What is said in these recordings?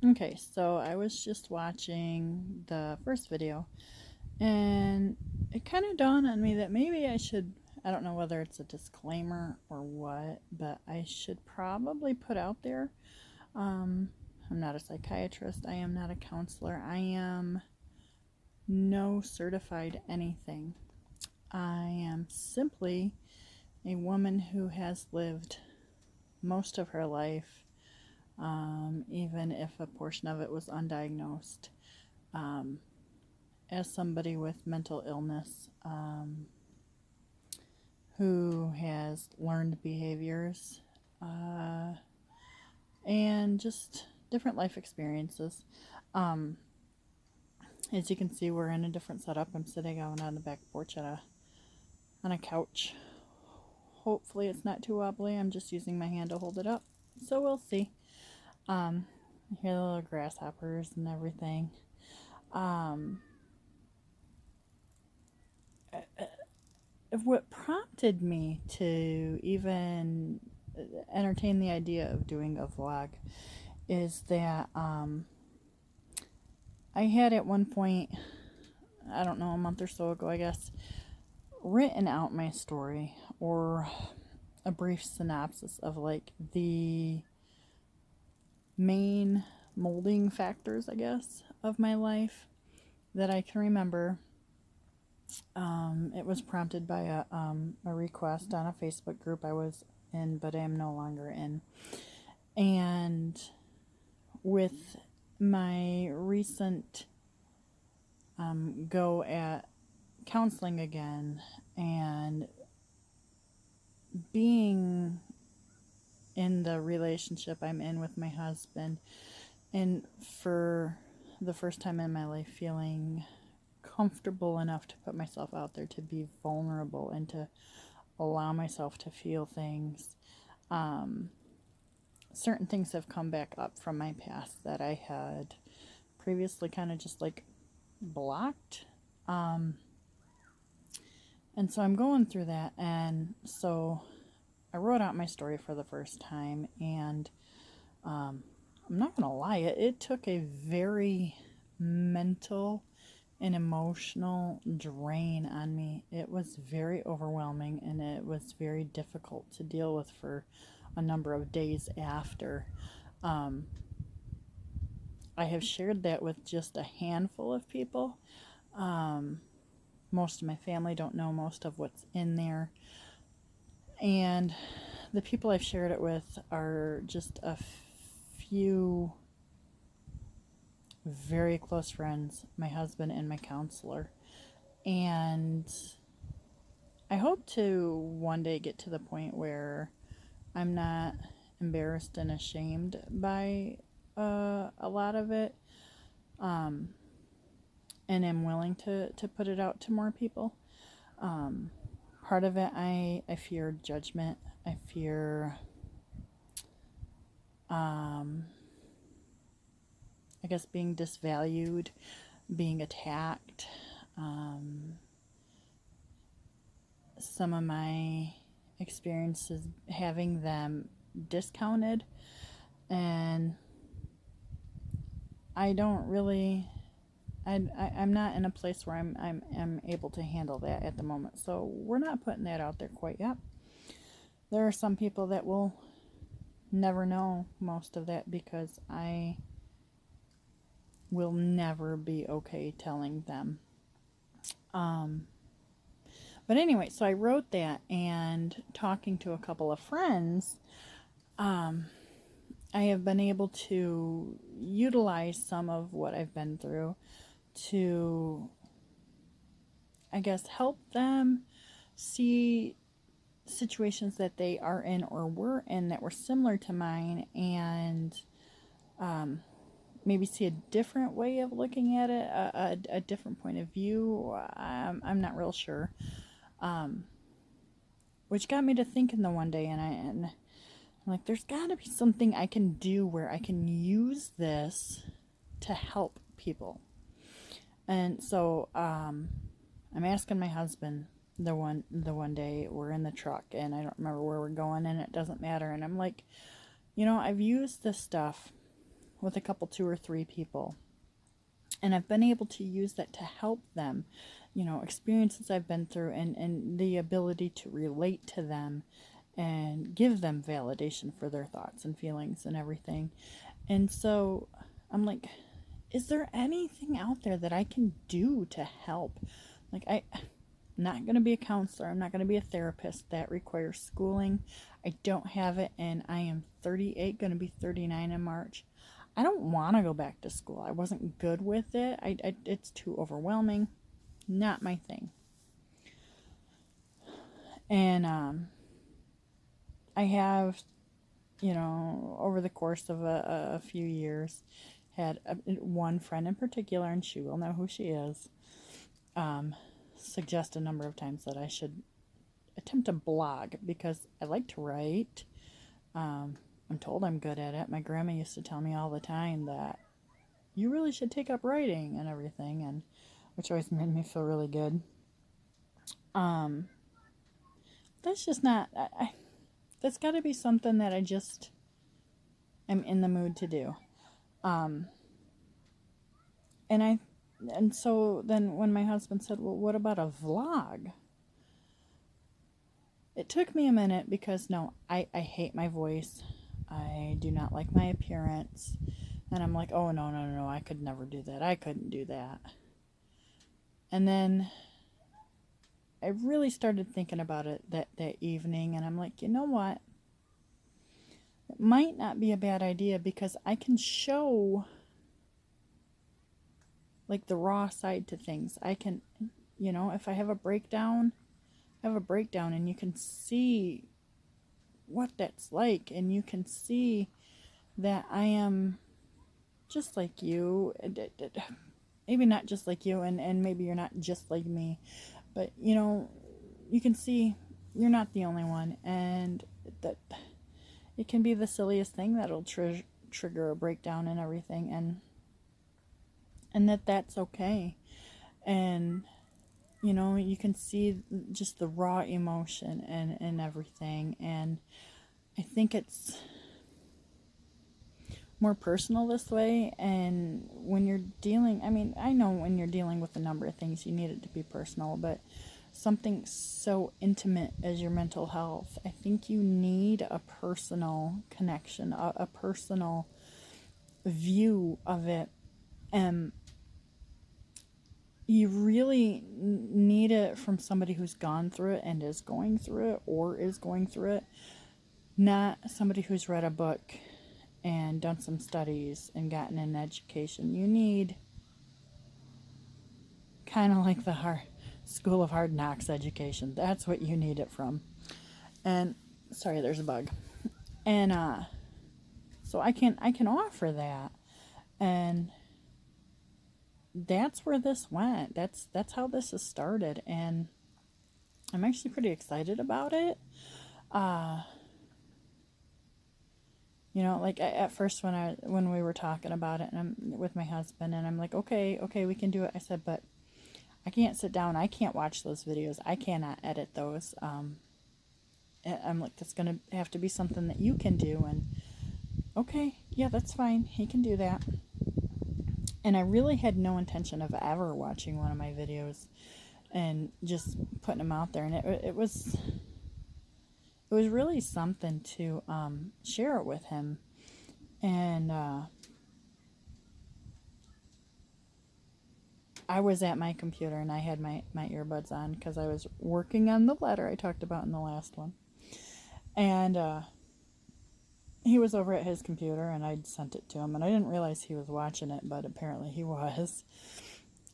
Okay, so I was just watching the first video and it kind of dawned on me that maybe I should, I don't know whether it's a disclaimer or what, but I should probably put out there. Um, I'm not a psychiatrist, I am not a counselor, I am no certified anything. I am simply a woman who has lived most of her life, even if a portion of it was undiagnosed, um, as somebody with mental illness, who has learned behaviors, uh, and just different life experiences. Um, as you can see, we're in a different setup. I'm sitting out on the back porch on a couch. Hopefully it's not too wobbly. I'm just using my hand to hold it up. So we'll see. I hear the little grasshoppers and everything. Um, what prompted me to even entertain the idea of doing a vlog is that I had at one point, I don't know, a month or so ago, I guess, written out my story, or a brief synopsis of like the main molding factors, I guess, of my life that I can remember. It was prompted by a request on a Facebook group I was in, but I am no longer in. And with my recent go at counseling again, and being in the relationship I'm in with my husband, and for the first time in my life feeling comfortable enough to put myself out there, to be vulnerable and to allow myself to feel things. Certain things have come back up from my past that I had previously kind of just like blocked. And so I'm going through that, and so I wrote out my story for the first time, and I'm not gonna lie, it took a very mental and emotional drain on me. It was very overwhelming, and it was very difficult to deal with for a number of days after. I have shared that with just a handful of people. Most of my family don't know most of what's in there, and the people I've shared it with are just a few very close friends, my husband and my counselor. And I hope to one day get to the point where I'm not embarrassed and ashamed by a lot of it, and am willing to put it out to more people. Part of it, I fear judgment. I fear, I guess, being disvalued, being attacked. Some of my experiences, having them discounted, and I don't really, I'm not in a place where I'm able to handle that at the moment. So we're not putting that out there quite yet. There are some people that will never know most of that, because I will never be okay telling them. But anyway, so I wrote that, and talking to a couple of friends, I have been able to utilize some of what I've been through to, I guess, help them see situations that they are in or were in that were similar to mine, and maybe see a different way of looking at it, a different point of view. I'm not real sure. Which got me to thinking the one day, and I'm like, there's got to be something I can do where I can use this to help people. And so I'm asking my husband the one day, we're in the truck, and I don't remember where we're going, and it doesn't matter. And I'm like, I've used this stuff with a couple, 2 or 3 people. And I've been able to use that to help them, experiences I've been through, and the ability to relate to them and give them validation for their thoughts and feelings and everything. And so I'm like, is there anything out there that I can do to help? Like, I'm not going to be a counselor. I'm not going to be a therapist. That requires schooling. I don't have it, and I am 38, going to be 39 in March. I don't want to go back to school. I wasn't good with it. It's too overwhelming. Not my thing. And I have, over the course of a few years, had one friend in particular, and she will know who she is, suggest a number of times that I should attempt to blog, because I like to write. I'm told I'm good at it. My grandma used to tell me all the time that you really should take up writing and everything, and which always made me feel really good. That's just not, that's got to be something that I just am in the mood to do. And so then when my husband said, well, what about a vlog? It took me a minute, because no, I hate my voice. I do not like my appearance. And I'm like, oh, no, I could never do that. I couldn't do that. And then I really started thinking about it that evening, and I'm like, you know what? It might not be a bad idea, because I can show like the raw side to things. I can, if I have a breakdown, and you can see what that's like, and you can see that I am just like you. Maybe not just like you, and maybe you're not just like me, but you can see you're not the only one, and that it can be the silliest thing that'll trigger a breakdown and everything, and that's okay. And you can see just the raw emotion and everything. And I think it's more personal this way. And when you're I know when you're dealing with a number of things, you need it to be personal, but something so intimate as your mental health, I think you need a personal connection, a personal view of it. And you really need it from somebody who's gone through it and is going through it, or is going through it, not somebody who's read a book and done some studies and gotten an education. You need kind of like the School of Hard Knocks education. That's what you need it from. And sorry, there's a bug. And so I can offer that. And that's where this went. That's how this has started, and I'm actually pretty excited about it. Like at first when we were talking about it, and I'm with my husband, and I'm like, okay, we can do it. I said, but I can't sit down. I can't watch those videos. I cannot edit those. I'm like, that's gonna have to be something that you can do. And okay, yeah, that's fine. He can do that. And I really had no intention of ever watching one of my videos and just putting them out there. And it was really something to share it with him. And I was at my computer, and I had my earbuds on because I was working on the letter I talked about in the last one. And he was over at his computer, and I'd sent it to him, and I didn't realize he was watching it, but apparently he was.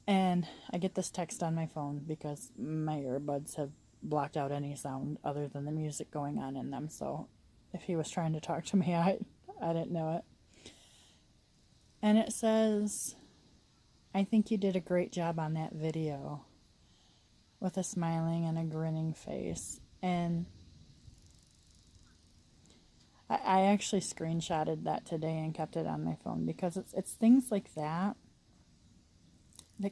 And I get this text on my phone because my earbuds have blocked out any sound other than the music going on in them. So if he was trying to talk to me, I didn't know it. And it says, I think you did a great job on that video, with a smiling and a grinning face. And I actually screenshotted that today and kept it on my phone, because it's things like that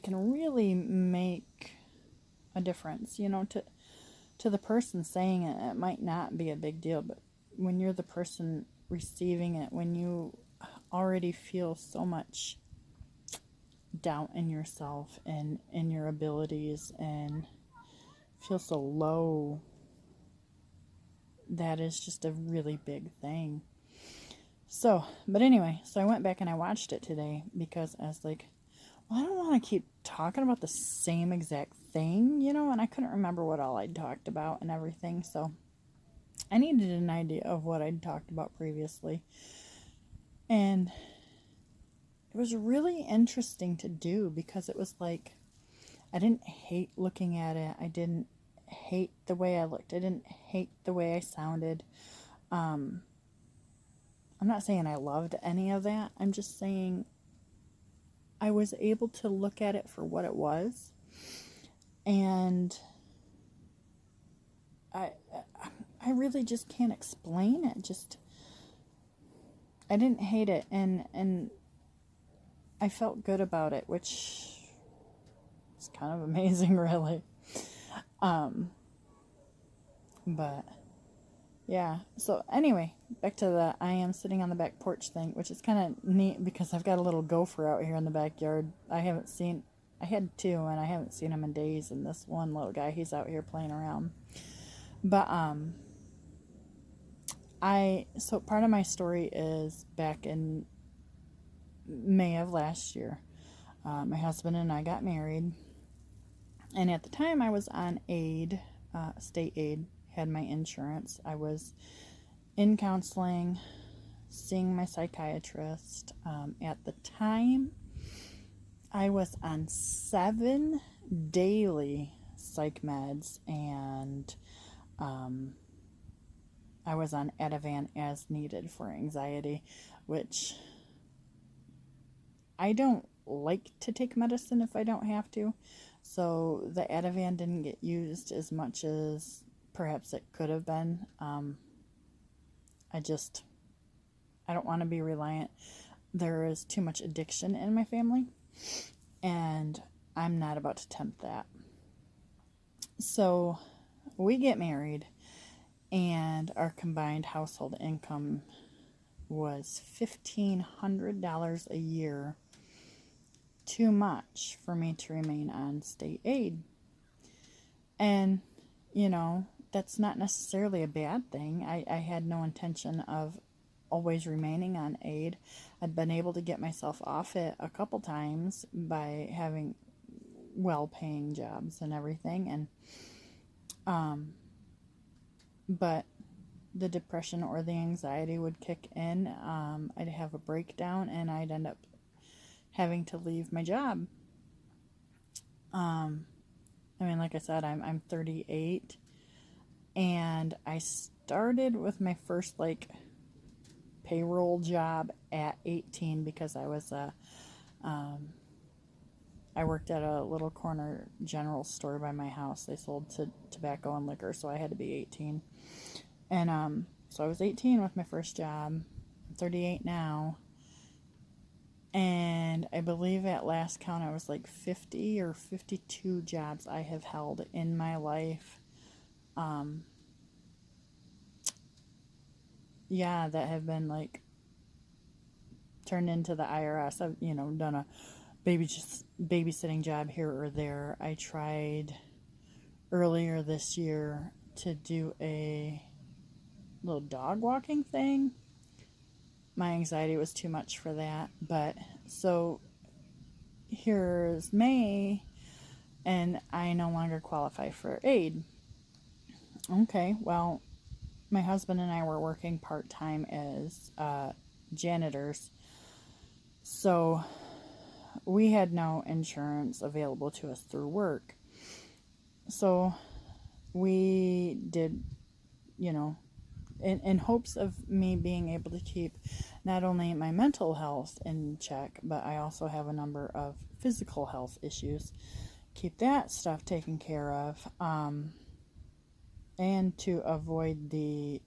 can really make a difference. To the person saying it, it might not be a big deal, but when you're the person receiving it, when you already feel so much doubt in yourself and in your abilities and feel so low, that is just a really big thing. So, but anyway, so I went back and I watched it today because I was like, well, I don't want to keep talking about the same exact thing, and I couldn't remember what all I'd talked about and everything. So I needed an idea of what I'd talked about previously. And it was really interesting to do because it was like, I didn't hate looking at it. I didn't hate the way I looked. I didn't hate the way I sounded. I'm not saying I loved any of that. I'm just saying I was able to look at it for what it was. And I really just can't explain it. I didn't hate it, and I felt good about it, which is kind of amazing, really. But yeah, so anyway, back to the I am sitting on the back porch thing, which is kind of neat because I've got a little gopher out here in the backyard. I had two, and I haven't seen him in days, and this one little guy, he's out here playing around. But so part of my story is back in May of last year. My husband and I got married, and at the time I was on aid, state aid, had my insurance. I was in counseling, seeing my psychiatrist. At the time, I was on 7 daily psych meds, and I was on Ativan as needed for anxiety, which I don't like to take medicine if I don't have to. So the Ativan didn't get used as much as perhaps it could have been. I don't want to be reliant. There is too much addiction in my family, and I'm not about to tempt that. So we get married, and our combined household income was $1,500 a year, too much for me to remain on state aid. And, that's not necessarily a bad thing. I had no intention of always remaining on aid. I'd been able to get myself off it a couple times by having well-paying jobs and everything, and but the depression or the anxiety would kick in. I'd have a breakdown, and I'd end up having to leave my job. Like I said, I'm 38, and I started with my first payroll job at 18 because I worked at a little corner general store by my house. They sold tobacco and liquor, so I had to be 18. And so I was 18 with my first job. I'm 38 now. And I believe at last count I was 50 or 52 jobs I have held in my life. That have been turned into the IRS. I've done a babysitting job here or there. I tried earlier this year to do a little dog walking thing. My anxiety was too much for that. But so here's May, and I no longer qualify for aid. Okay, well, my husband and I were working part-time as janitors, so we had no insurance available to us through work. So we did, in hopes of me being able to keep not only my mental health in check, but I also have a number of physical health issues. Keep that stuff taken care of, and to avoid the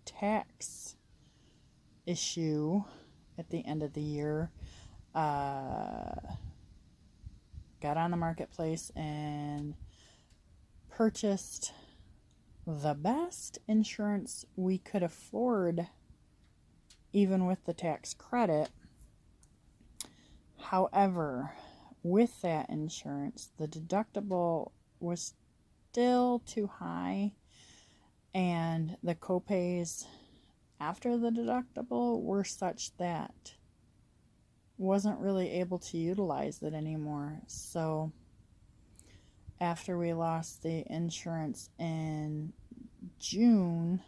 tax issue at the end of the year, got on the marketplace and purchased the best insurance we could afford even with the tax credit. However, with that insurance, the deductible was still too high, and the copays after the deductible were such that wasn't really able to utilize it anymore. So after we lost the insurance in June,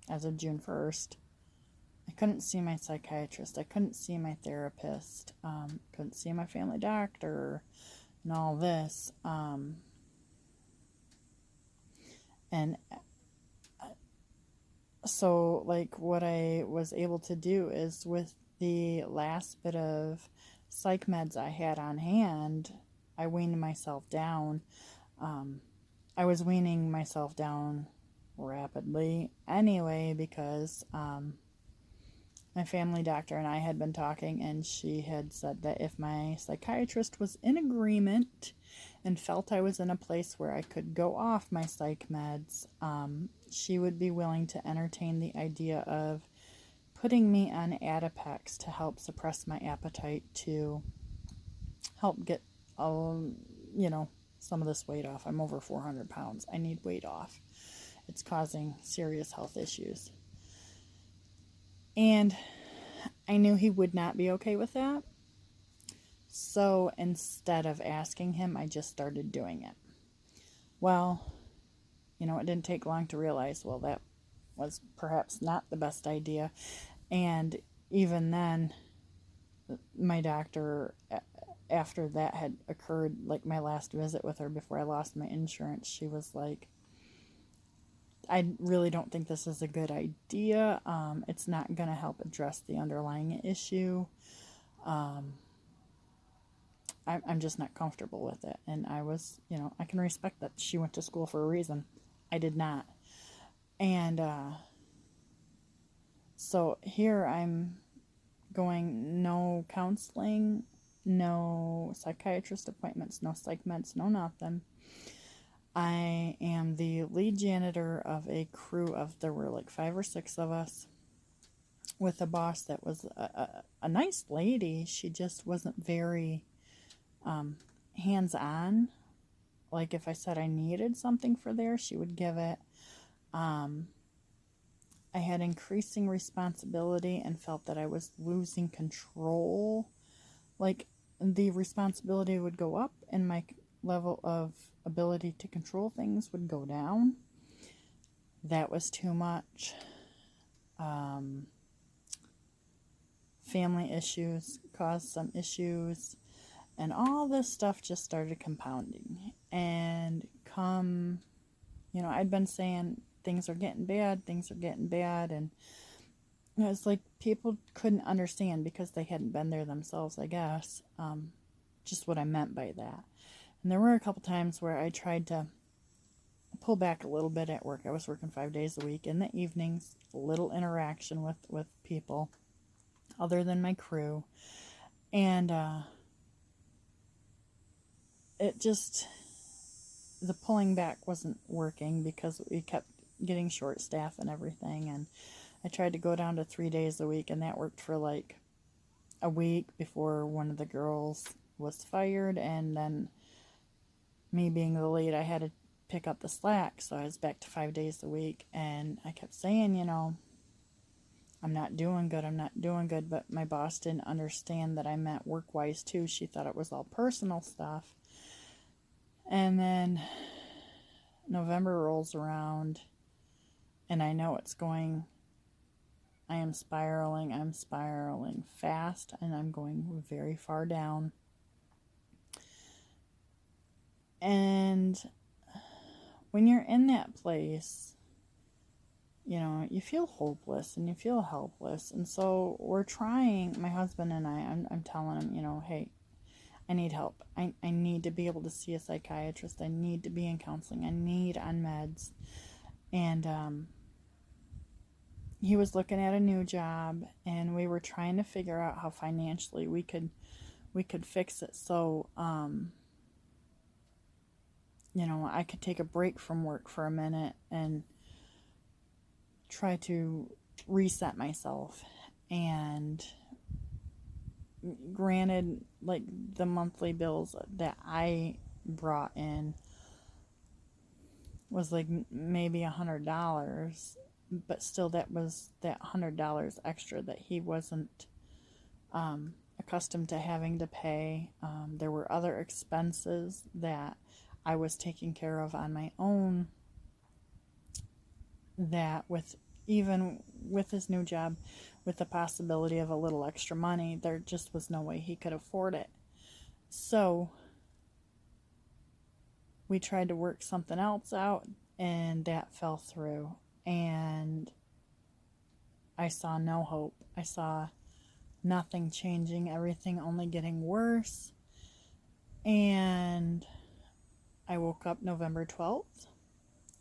as of June 1st, I couldn't see my psychiatrist. I couldn't see my therapist. Couldn't see my family doctor and all this. And so, like, what I was able to do is, with the last bit of psych meds I had on hand, I weaned myself down. I was weaning myself down rapidly anyway, because my family doctor and I had been talking, and she had said that if my psychiatrist was in agreement and felt I was in a place where I could go off my psych meds, she would be willing to entertain the idea of putting me on Adipex to help suppress my appetite, to help get, some of this weight off. I'm over 400 pounds. I need weight off. It's causing serious health issues. And I knew he would not be okay with that. So instead of asking him, I just started doing it. Well, it didn't take long to realize, well, that was perhaps not the best idea. And even then, my doctor, after that had occurred, like my last visit with her before I lost my insurance, she was like, I really don't think this is a good idea. It's not going to help address the underlying issue. I'm just not comfortable with it. And I was, I can respect that she went to school for a reason. I did not. And so here I'm going, no counseling, no psychiatrist appointments, no psych meds, no nothing. I am the lead janitor of a crew of, there were like 5 or 6 of us, with a boss that was a nice lady. She just wasn't very hands-on. Like, if I said I needed something for there, she would give it. I had increasing responsibility and felt that I was losing control. Like, the responsibility would go up and my level of ability to control things would go down. That was too much. Family issues caused some issues, and all this stuff just started compounding. And I'd been saying things are getting bad, and it's like people couldn't understand because they hadn't been there themselves, I guess, just what I meant by that. And there were a couple times where I tried to pull back a little bit at work. I was working 5 days a week. In the evenings, a little interaction with people other than my crew. And the pulling back wasn't working because we kept getting short staff and everything. And I tried to go down to 3 days a week, and that worked for like a week before one of the girls was fired. And then, me being the lead, I had to pick up the slack, so I was back to 5 days a week. And I kept saying, I'm not doing good, but my boss didn't understand that I meant work-wise too. She thought it was all personal stuff. And then November rolls around, and I know it's going, I am spiraling fast, and I'm going very far down. And when you're in that place, you feel hopeless and you feel helpless. And so we're trying, my husband and I'm telling him, hey, I need help. I need to be able to see a psychiatrist. I need to be in counseling. I need on meds. And he was looking at a new job, and we were trying to figure out how financially we could fix it. So, I could take a break from work for a minute and try to reset myself. And granted, like, the monthly bills that I brought in was like maybe $100, but still that was that $100 extra that he wasn't accustomed to having to pay. There were other expenses that I was taking care of on my own, that with even with his new job, with the possibility of a little extra money, there just was no way he could afford it. So we tried to work something else out, and that fell through. And I saw no hope. I saw nothing changing, everything only getting worse. And I woke up November 12th,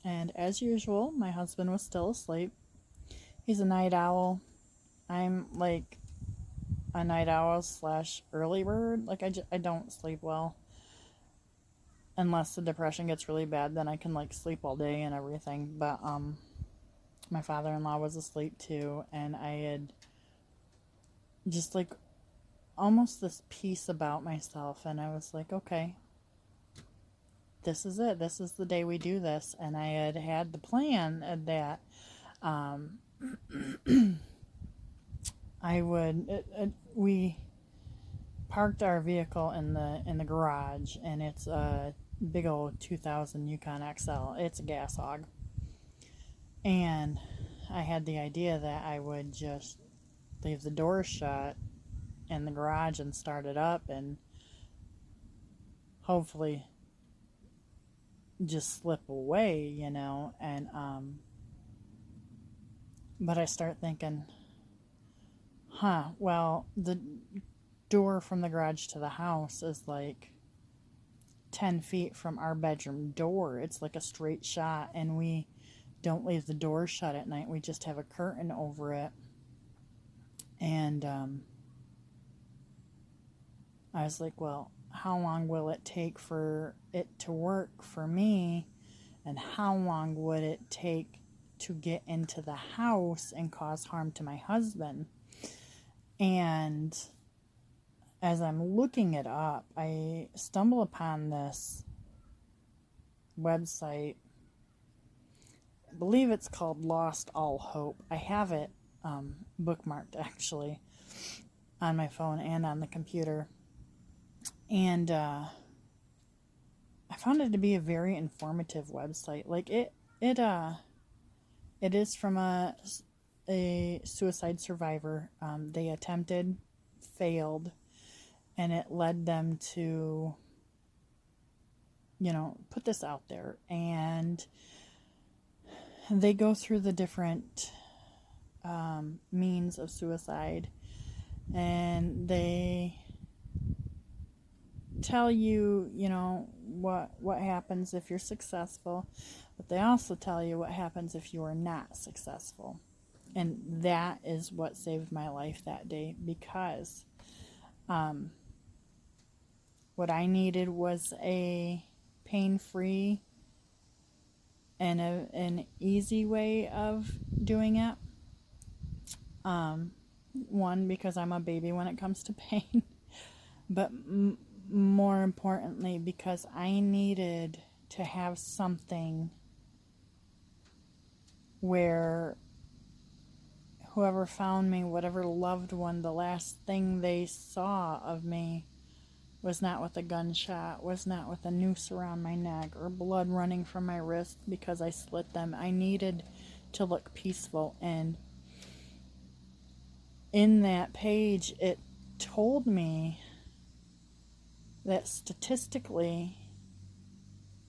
and as usual, my husband was still asleep. He's a night owl. I'm like a night owl slash early bird. Like, I don't sleep well. Unless the depression gets really bad, then I can like sleep all day and everything. But my father-in-law was asleep too, and I had just like almost this peace about myself, and I was like, okay, this is it. This is the day we do this. And I had the plan that we parked our vehicle in the garage, and it's a big old 2000 Yukon XL. It's a gas hog. And I had the idea that I would just leave the door shut in the garage and start it up, and hopefully just slip away, and but I start thinking, well, the door from the garage to the house is like 10 feet from our bedroom door. It's like a straight shot, and we don't leave the door shut at night. We just have a curtain over it. And I was like, well, how long will it take for it to work for me? And how long would it take to get into the house and cause harm to my husband? And as I'm looking it up, I stumble upon this website. I believe it's called Lost All Hope. I have it bookmarked, actually, on my phone and on the computer. And I found it to be a very informative website. Like, it is from a suicide survivor. They attempted, failed, and it led them to, put this out there. And they go through the different means of suicide, and they tell you, what happens if you're successful, but they also tell you what happens if you are not successful. And that is what saved my life that day, because what I needed was a pain-free and an easy way of doing it. One, because I'm a baby when it comes to pain, but more importantly, because I needed to have something where whoever found me, whatever loved one, the last thing they saw of me was not with a gunshot, was not with a noose around my neck, or blood running from my wrist because I slit them. I needed to look peaceful. And in that page, it told me that statistically,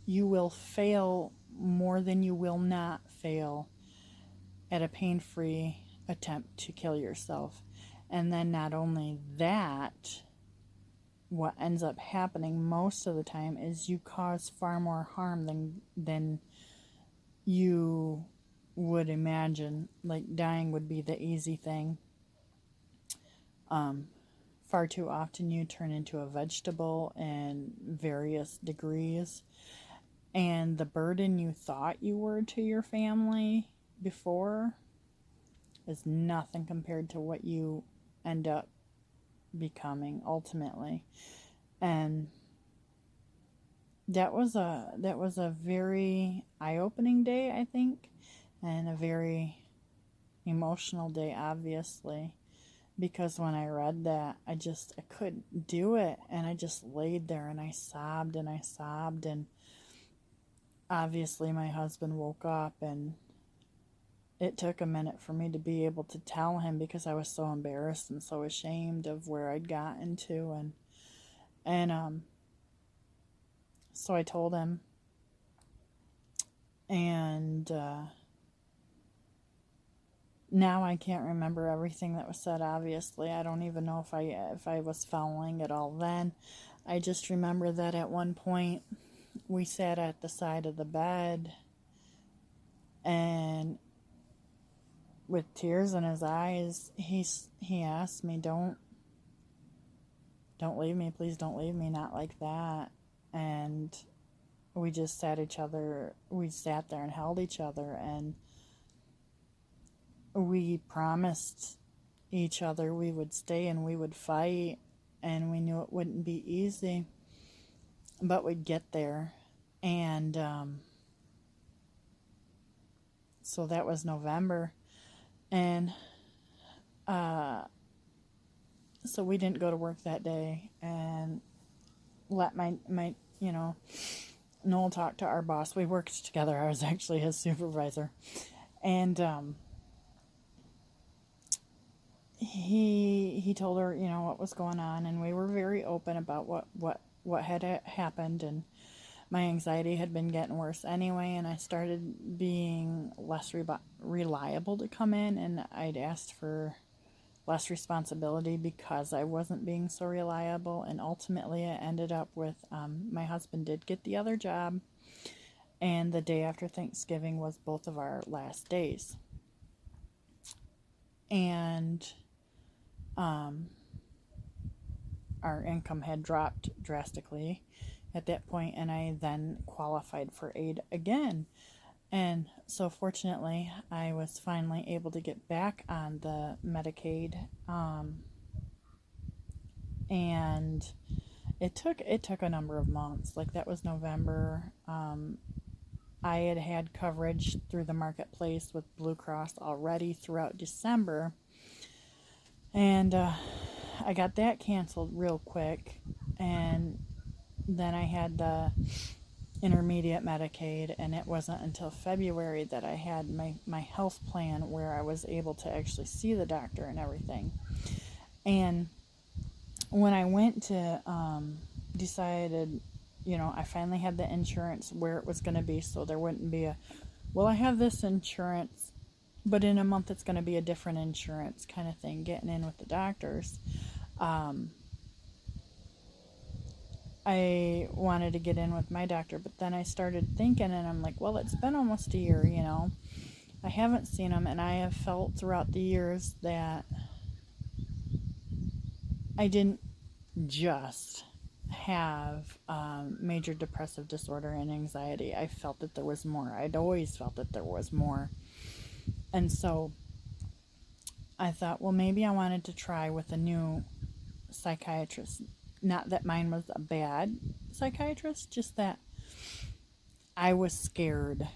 you will fail more than you will not fail at a pain-free attempt to kill yourself. And then not only that, what ends up happening most of the time is you cause far more harm than you would imagine. Like, dying would be the easy thing. Far too often you turn into a vegetable in various degrees, and the burden you thought you were to your family before is nothing compared to what you end up becoming ultimately. And that was a very eye-opening day, I think, and a very emotional day, obviously, because when I read that, I couldn't do it, and I just laid there and I sobbed and I sobbed. And obviously my husband woke up, and it took a minute for me to be able to tell him because I was so embarrassed and so ashamed of where I'd gotten to. And so I told him, and now I can't remember everything that was said. Obviously, I don't even know if I was following it all then. I just remember that at one point we sat at the side of the bed, and with tears in his eyes, he asked me, "Don't leave me, please don't leave me, not like that." And we just sat there and held each other, and we promised each other we would stay and we would fight, and we knew it wouldn't be easy, but we'd get there. And so that was November, and so we didn't go to work that day, and let my Noel talk to our boss. We worked together. I was actually his supervisor, and he told her, what was going on, and we were very open about what had happened. And my anxiety had been getting worse anyway, and I started being less reliable to come in, and I'd asked for less responsibility because I wasn't being so reliable. And ultimately it ended up with my husband did get the other job, and the day after Thanksgiving was both of our last days. And our income had dropped drastically at that point, and I then qualified for aid again. And so fortunately, I was finally able to get back on the Medicaid, and it took a number of months. Like, that was November. I had coverage through the marketplace with Blue Cross already throughout December, and I got that canceled real quick, and then I had the intermediate Medicaid, and it wasn't until February that I had my health plan where I was able to actually see the doctor and everything. And when I went to decided, I finally had the insurance where it was going to be, so there wouldn't be I have this insurance, but in a month it's going to be a different insurance kind of thing, getting in with the doctors. I wanted to get in with my doctor, but then I started thinking, and I'm like, well, it's been almost a year, I haven't seen him, and I have felt throughout the years that I didn't just have major depressive disorder and anxiety. I felt that there was more. I'd always felt that there was more. And so I thought, well, maybe I wanted to try with a new psychiatrist. Not that mine was a bad psychiatrist, just that I was scared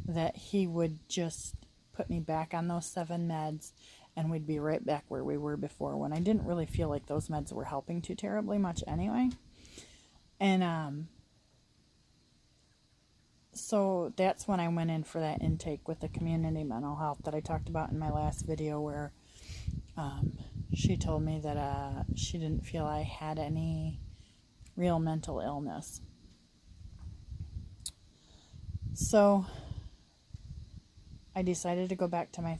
that he would just put me back on those 7 meds and we'd be right back where we were before, when I didn't really feel like those meds were helping too terribly much anyway. And so that's when I went in for that intake with the community mental health that I talked about in my last video, where she told me that she didn't feel I had any real mental illness. So I decided to go back to my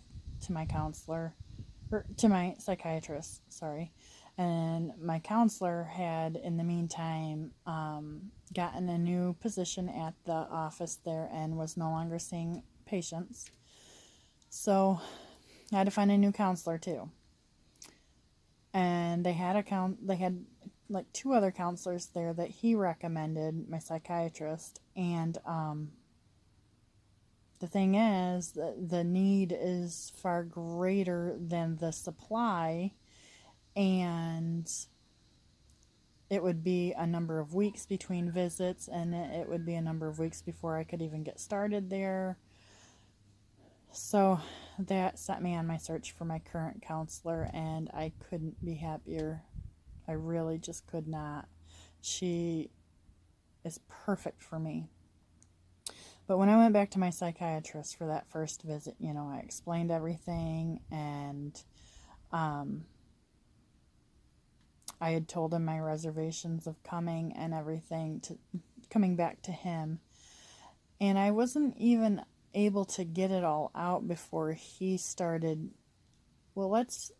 counselor, or to my psychiatrist, sorry. And my counselor had, in the meantime, gotten a new position at the office there and was no longer seeing patients. So I had to find a new counselor too. And they had like 2 other counselors there that he recommended, my psychiatrist, and the thing is, the need is far greater than the supply, and it would be a number of weeks between visits, and it would be a number of weeks before I could even get started there. So that set me on my search for my current counselor, and I couldn't be happier. I really just could not. She is perfect for me. But when I went back to my psychiatrist for that first visit, I explained everything, and I had told him my reservations of coming and everything, to coming back to him. And I wasn't even able to get it all out before he started, well, let's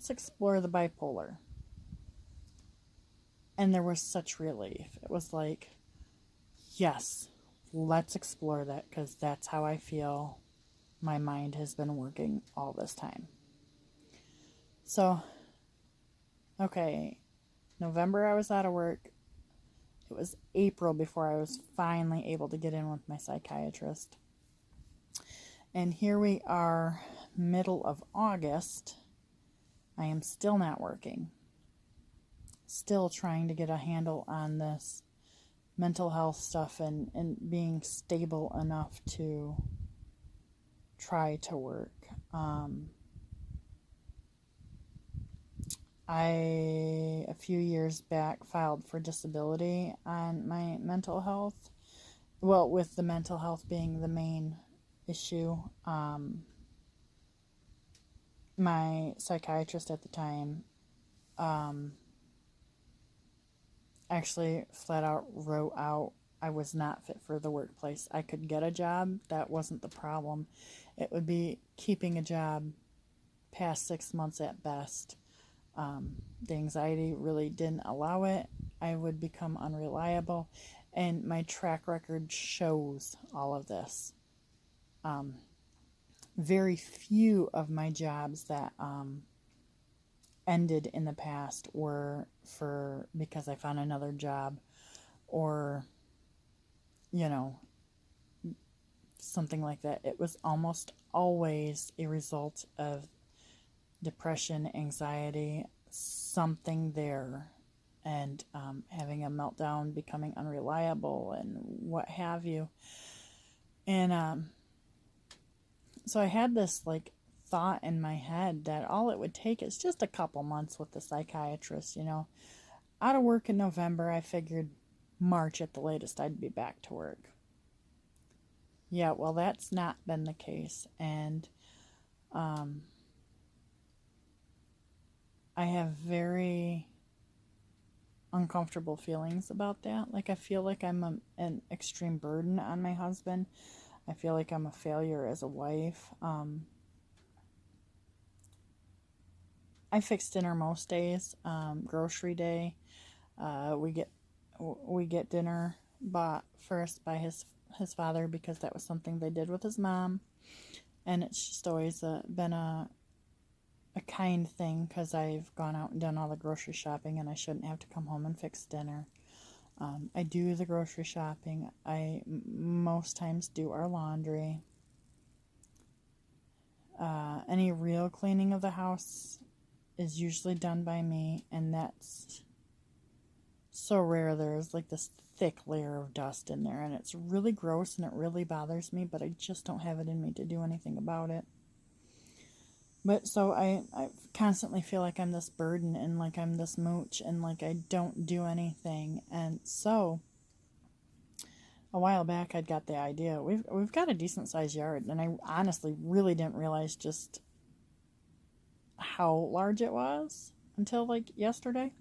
explore the bipolar. And there was such relief. It was like, yes, let's explore that, because that's how I feel my mind has been working all this time. So, okay, November I was out of work. It was April before I was finally able to get in with my psychiatrist. And here we are, middle of August. I am still not working. Still trying to get a handle on this mental health stuff and being stable enough to try to work. I, a few years back, filed for disability on my mental health. Well, with the mental health being the main issue. My psychiatrist at the time actually flat out wrote out I was not fit for the workplace. I could get a job. That wasn't the problem. It would be keeping a job past 6 months at best. The anxiety really didn't allow it. I would become unreliable, and my track record shows all of this. Very few of my jobs that ended in the past were because I found another job, or something like that. It was almost always a result of depression, anxiety, something there, and having a meltdown, becoming unreliable, and what have you. And so I had this thought in my head that all it would take is just a couple months with the psychiatrist. Out of work in November, I figured March at the latest I'd be back to work. Yeah, well, that's not been the case, and I have very uncomfortable feelings about that. I feel like I'm an extreme burden on my husband. I feel like I'm a failure as a wife. I fix dinner most days. Grocery day, we get dinner bought first by his father, because that was something they did with his mom, and it's just always been a kind thing, because I've gone out and done all the grocery shopping, and I shouldn't have to come home and fix dinner. I do the grocery shopping. I most times do our laundry. Any real cleaning of the house is usually done by me, and that's so rare. There's this thick layer of dust in there, and it's really gross, and it really bothers me, but I just don't have it in me to do anything about it. But so I constantly feel like I'm this burden, and I'm this mooch, and I don't do anything. And so a while back I'd got the idea, we've got a decent sized yard, and I honestly really didn't realize just how large it was until yesterday.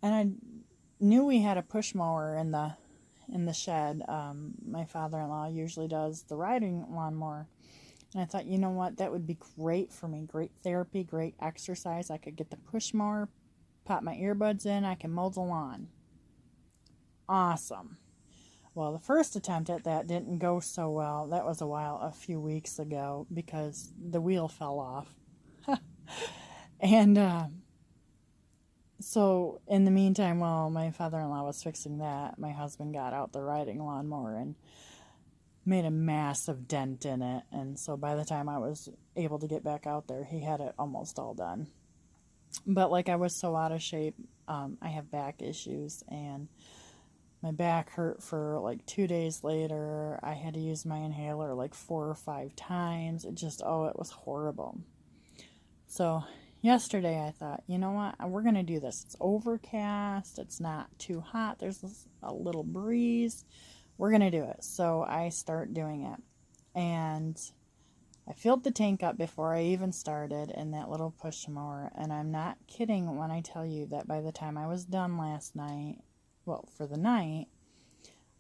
And I knew we had a push mower in the shed. My father-in-law usually does the riding lawnmower. And I thought, you know what, that would be great for me. Great therapy, great exercise. I could get the push mower, pop my earbuds in, I can mow the lawn. Awesome. Well, the first attempt at that didn't go so well. That was a few weeks ago, because the wheel fell off. And so in the meantime, while my father-in-law was fixing that, my husband got out the riding lawnmower, and made a massive dent in it. And so by the time I was able to get back out there, he had it almost all done. But like, I was so out of shape. I have back issues, and my back hurt for like 2 days later. I had to use my inhaler like 4 or 5 times. It was horrible. So yesterday I thought, you know what, we're going to do this. It's overcast. It's not too hot. There's a little breeze. We're going to do it. So I start doing it. And I filled the tank up before I even started in that little push mower. And I'm not kidding when I tell you that by the time I was done last night, well, for the night,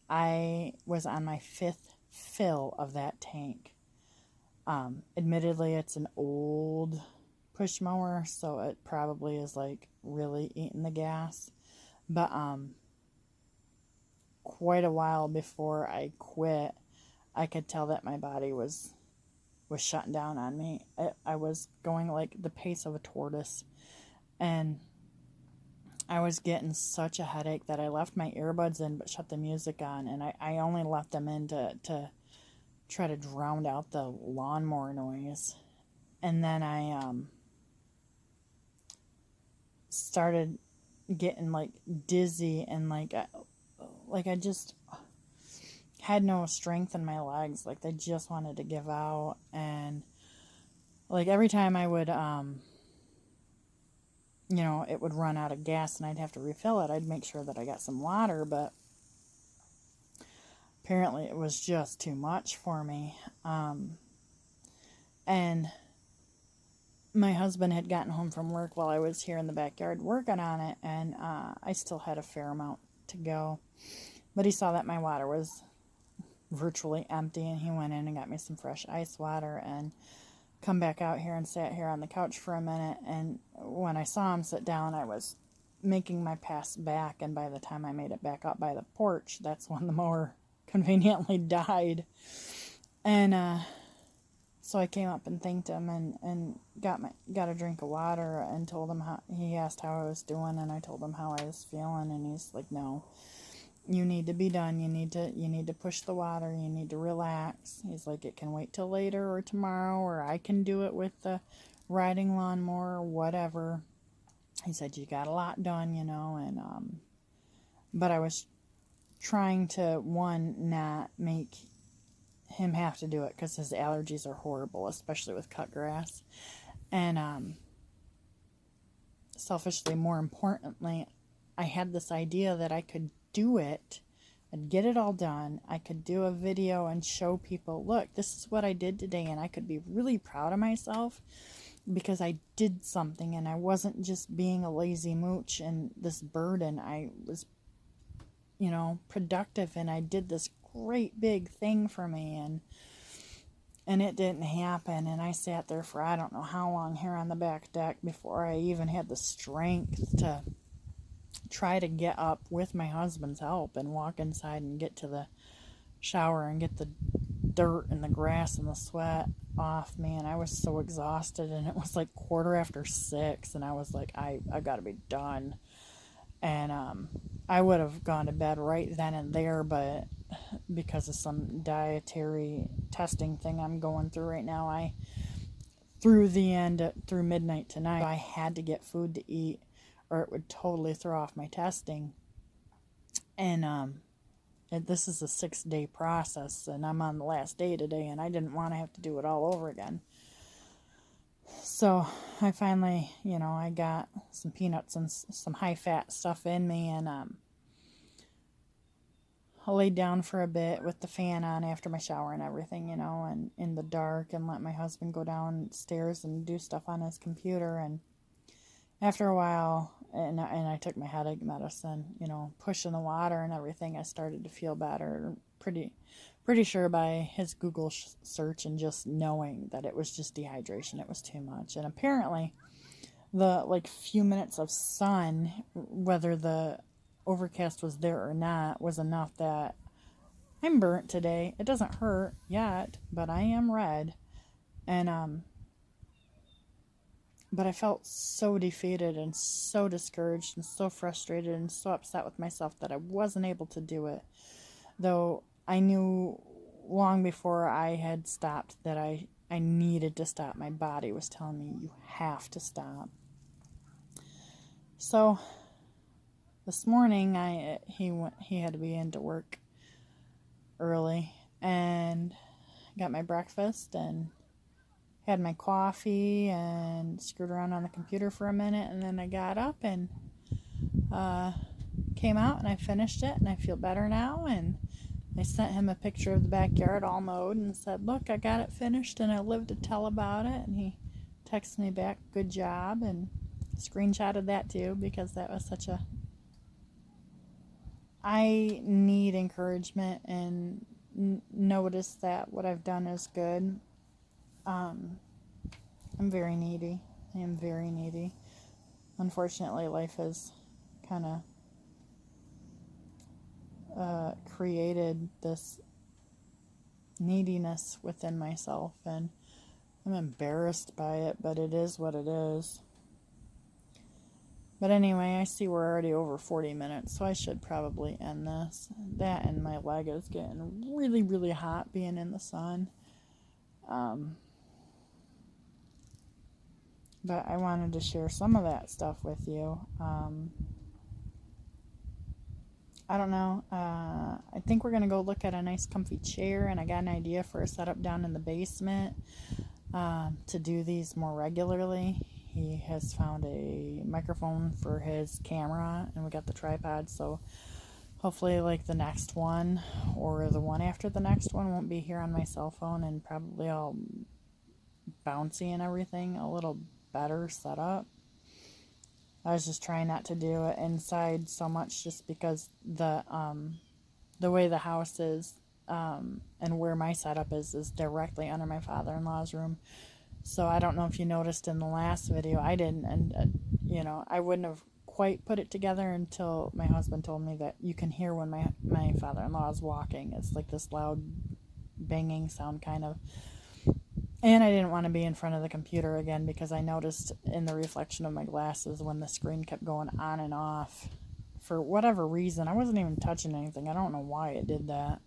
I was on my 5th fill of that tank. Admittedly, it's an old push mower, so it probably is like really eating the gas. But quite a while before I quit, I could tell that my body was shutting down on me. I was going like the pace of a tortoise, and I was getting such a headache that I left my earbuds in but shut the music on, and I only left them in to try to drown out the lawnmower noise. And then I started getting like dizzy, and like I just had no strength in my legs. Like, they just wanted to give out. And like, every time I would it would run out of gas and I'd have to refill it, I'd make sure that I got some water, but apparently it was just too much for me. And my husband had gotten home from work while I was here in the backyard working on it, and I still had a fair amount to go. But he saw that my water was virtually empty, and he went in and got me some fresh ice water and come back out here and sat here on the couch for a minute. And when I saw him sit down, I was making my pass back, and by the time I made it back up by the porch, that's when the mower conveniently died. And so I came up and thanked him, and got a drink of water, and told him he asked how I was doing, and I told him how I was feeling, and he's like, no, you need to be done. You need to push the water. You need to relax. He's like, it can wait till later or tomorrow, or I can do it with the riding lawnmower or whatever. He said, you got a lot done, and but I was trying to, one, not make him have to do it because his allergies are horrible, especially with cut grass. And selfishly, more importantly, I had this idea that I could do it. I'd get it all done. I could do a video and show people, look, this is what I did today, and I could be really proud of myself because I did something, and I wasn't just being a lazy mooch and this burden. I was, productive, and I did this great big thing for me, and it didn't happen. And I sat there for I don't know how long here on the back deck before I even had the strength to try to get up with my husband's help and walk inside and get to the shower and get the dirt and the grass and the sweat off me. And I was so exhausted, and it was like 6:15, and I was like, I gotta be done. And I would have gone to bed right then and there, but because of some dietary testing thing I'm going through right now, through midnight tonight, I had to get food to eat, or it would totally throw off my testing. And this is a 6-day process, and I'm on the last day today, and I didn't want to have to do it all over again. So I finally, I got some peanuts and some high-fat stuff in me, and I laid down for a bit with the fan on after my shower and everything, and in the dark, and let my husband go downstairs and do stuff on his computer. And after a while, and I took my headache medicine, pushing the water and everything, I started to feel better. Pretty sure by his Google search and just knowing that it was just dehydration, it was too much. And apparently the few minutes of sun, whether the overcast was there or not, was enough that I'm burnt today. It doesn't hurt yet, but I am red. And but I felt so defeated and so discouraged and so frustrated and so upset with myself that I wasn't able to do it. Though I knew long before I had stopped that I needed to stop. My body was telling me, you have to stop. So this morning he had to be into work early, and got my breakfast and had my coffee and screwed around on the computer for a minute, and then I got up and came out and I finished it, and I feel better now. And I sent him a picture of the backyard all mowed and said, look, I got it finished and I lived to tell about it. And he texted me back, good job, and screenshotted that too, because that was such a... I need encouragement and notice that what I've done is good. I'm very needy. I am very needy. Unfortunately, life has kind of created this neediness within myself, and I'm embarrassed by it, but it is what it is. But anyway, I see we're already over 40 minutes, so I should probably end this. That and my leg is getting really, really hot being in the sun. But I wanted to share some of that stuff with you. I don't know. I think we're going to go look at a nice comfy chair, and I got an idea for a setup down in the basement to do these more regularly. He has found a microphone for his camera, and we got the tripod, so hopefully like the next one or the one after the next one won't be here on my cell phone, and probably all bouncy and everything, a little better setup. I was just trying not to do it inside so much, just because the way the house is and where my setup is directly under my father-in-law's room. So I don't know if you noticed in the last video, I didn't, and I wouldn't have quite put it together until my husband told me that you can hear when my father-in-law is walking. It's like this loud banging sound kind of. And I didn't want to be in front of the computer again, because I noticed in the reflection of my glasses when the screen kept going on and off for whatever reason. I wasn't even touching anything. I don't know why it did that.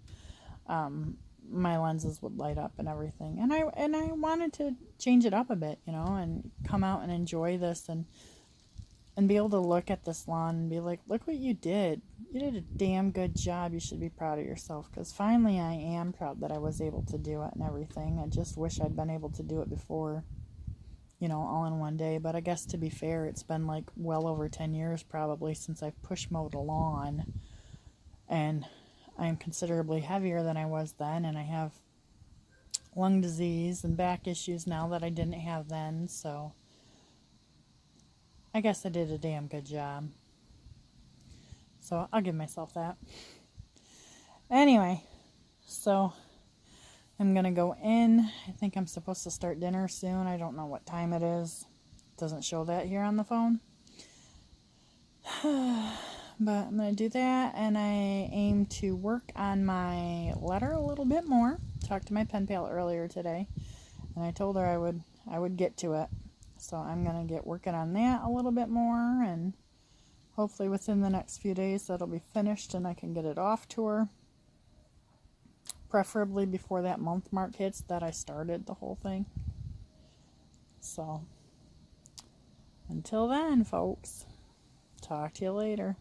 My lenses would light up and everything. And I wanted to change it up a bit, and come out and enjoy this and be able to look at this lawn and be like, look what you did. You did a damn good job. You should be proud of yourself, because finally I am proud that I was able to do it and everything. I just wish I'd been able to do it before, all in one day. But I guess, to be fair, it's been like well over 10 years probably since I've push mowed a lawn, and I'm considerably heavier than I was then, and I have lung disease and back issues now that I didn't have then, so I guess I did a damn good job. So I'll give myself that. Anyway, so I'm going to go in. I think I'm supposed to start dinner soon. I don't know what time it is. It doesn't show that here on the phone. But I'm going to do that, and I aim to work on my letter a little bit more. Talked to my pen pal earlier today, and I told her I would get to it. So I'm going to get working on that a little bit more, and hopefully within the next few days that'll be finished and I can get it off to her. Preferably before that month mark hits that I started the whole thing. So until then, folks, talk to you later.